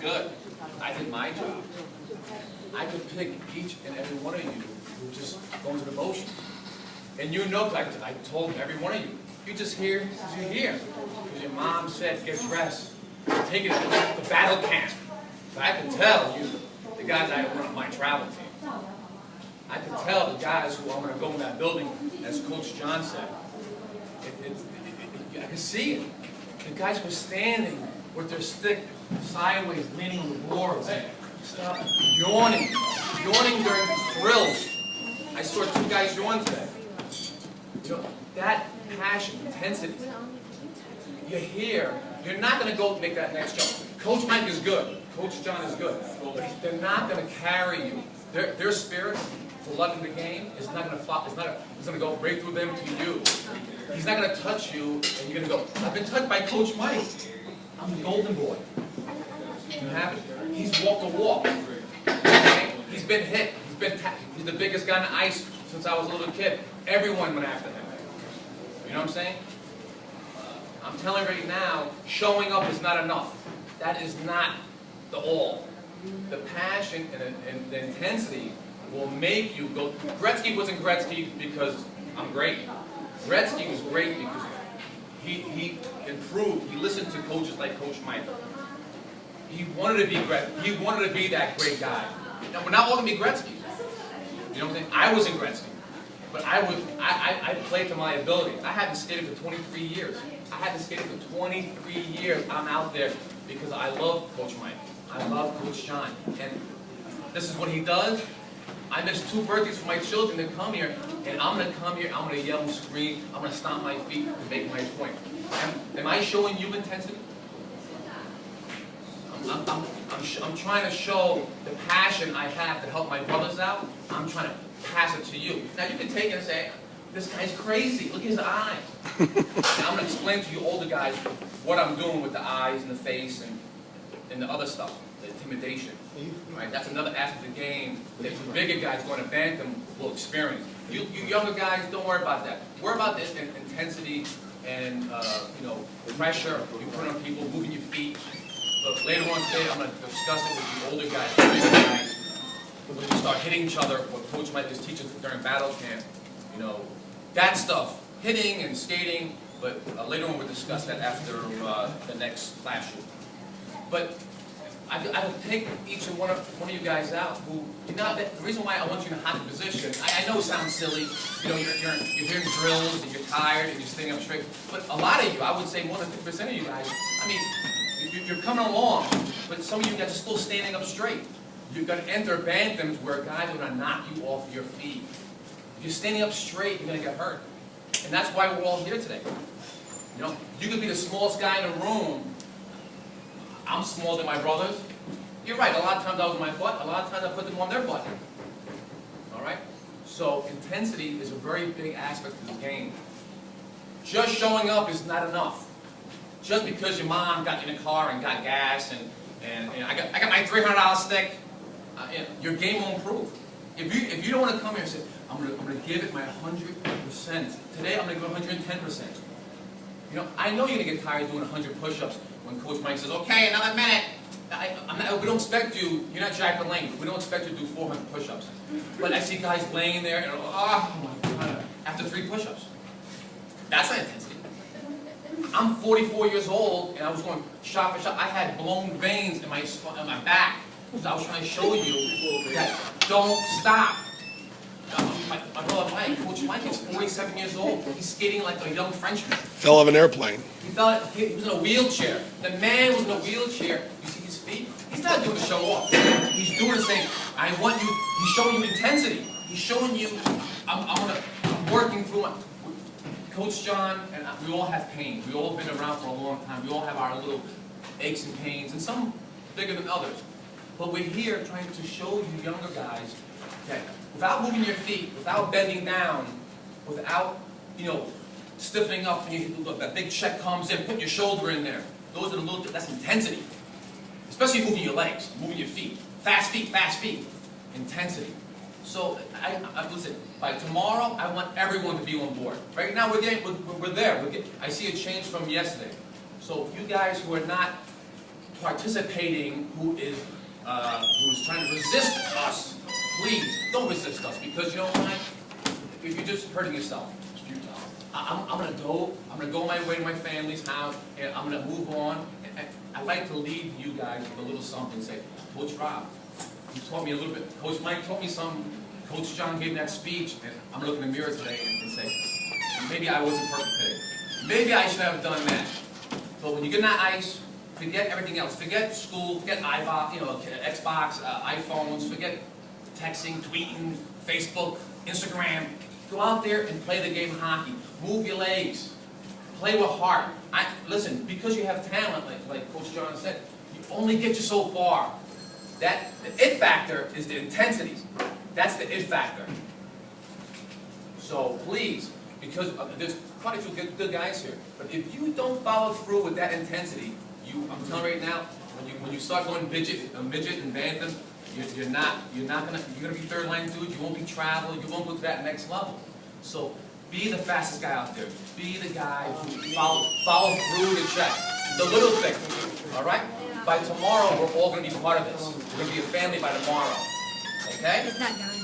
good. I did my job. I could pick each and every one of you who just go into the motion. And you know, I told every one of you, you just here because you're here. Because your mom said, get dressed. Take it to the battle camp. So I can tell you, the guys I run on my travel team, I can tell the guys who I'm going to go in that building, as Coach John said, I can see it. The guys were standing with their stick sideways, leaning on the boards. Stop yawning during drills. I saw 2 guys yawn today. You know, that passion, intensity, you're here. You're not going to go make that next jump. Coach Mike is good. Coach John is good. But they're not going to carry you. Their spirit for loving the game is not going to it's going to go right through them to you. He's not going to touch you, and you're going to go, I've been touched by Coach Mike. I'm the golden boy. You have it. He's walked the walk. Okay? He's been hit. He's the biggest guy on the ice since I was a little kid. Everyone went after him. You know what I'm saying? I'm telling you right now, showing up is not enough. That is not the all. The passion and the intensity will make you go. Gretzky wasn't Gretzky because I'm great. Gretzky was great because he improved. He listened to coaches like Coach Mike. He wanted to be Gretzky. He wanted to be that great guy. Now, we're not all going to be Gretzky. You know what I'm saying? I wasn't Gretzky. But I played to my ability. I haven't skated for 23 years. I haven't skated for 23 years. I'm out there because I love Coach Mike. I love Coach John. And this is what he does. I missed 2 birthdays for my children to come here, and I'm going to come here, I'm going to yell and scream, I'm going to stomp my feet to make my point. Am I showing you intensity? I'm trying to show the passion I have to help my brothers out. I'm trying to pass it to you. Now you can take it and say, this guy's crazy, look at his eyes. Now I'm going to explain to you older guys what I'm doing with the eyes and the face and the other stuff, the intimidation. Right? That's another aspect of the game that the bigger guys going to bantam will experience. You younger guys, don't worry about that. Worry about this intensity and you know, pressure you put on people, moving your feet. But later on today, I'm going to discuss it with the older guys, the bigger guys. When you start hitting each other, what Coach Mike is teaching during battle camp, you know, that stuff, hitting and skating. But later on, we'll discuss that after the next class shoot. But I would pick each and one of you guys out who, you know, the reason why I want you in a hot position, I know it sounds silly, you know, you're hearing drills and you're tired and you're staying up straight, but a lot of you, I would say more than 50% of you guys, I mean, you're coming along, but some of you guys are still standing up straight. You're going to enter bantams where guys are going to knock you off your feet. If you're standing up straight, you're going to get hurt. And that's why we're all here today. You know, you could be the smallest guy in the room. I'm smaller than my brothers. You're right, a lot of times I was on my butt, a lot of times I put them on their butt. Alright? So intensity is a very big aspect of the game. Just showing up is not enough. Just because your mom got in a car and got gas and I got my $300 stick, your game won't improve. If you don't want to come here and say, I'm going to give it my 100%, today I'm going to give 110%. You know, I know you're going to get tired doing 100 push-ups when Coach Mike says, okay, another minute. We don't expect you, you're not Jack LaLanne, we don't expect you to do 400 push-ups. But I see guys laying there and, oh my God, after 3 push-ups. That's not intensity. I'm 44 years old and I was going shot for shot. I had blown veins in my back because I was trying to show you that don't stop. My brother Mike, Coach Mike is 47 years old. He's skating like a young Frenchman. Fell off an airplane. He was in a wheelchair. The man was in a wheelchair. You see his feet? He's not doing to show off. He's doing it saying, I want you, he's showing you intensity. He's showing you, I'm working through my, Coach John and we all have pain. We all have been around for a long time. We all have our little aches and pains, and some bigger than others. But we're here trying to show you younger guys that without moving your feet, without bending down, without, you know, stiffening up, and that big check comes in, putting your shoulder in there. Those are the little, that's intensity. Especially moving your legs, moving your feet. Fast feet. Intensity. So, listen, by tomorrow, I want everyone to be on board. Right now, we're there. I see a change from yesterday. So, you guys who are not participating who's trying to resist us, please don't resist us, because you know why? If you're just hurting yourself, it's futile. I'm gonna go my way to my family's house, and I'm gonna move on. And I'd like to leave you guys with a little something. Say, Coach Rob, you taught me a little bit. Coach Mike taught me some. Coach John gave me that speech, and I'm gonna look in the mirror today and say, maybe I wasn't perfect today. Maybe I should have done that. So when you get in that ice, forget everything else. Forget school. Forget Xbox, iPhones. Forget texting, tweeting, Facebook, Instagram. Go out there and play the game of hockey. Move your legs. Play with heart. Listen, because you have talent, like Coach John said, you only get you so far. The it factor is the intensity. That's the it factor. So please, because there's quite a few good guys here, but if you don't follow through with that intensity, I'm telling you right now, when you start going midget and bantam, you're gonna be third line dude. You won't be traveling. You won't go to that next level. So be the fastest guy out there. Be the guy who follow through the check. The little thing. All right. By tomorrow, we're all gonna be part of this. We're gonna be a family by tomorrow. Okay. It's not done.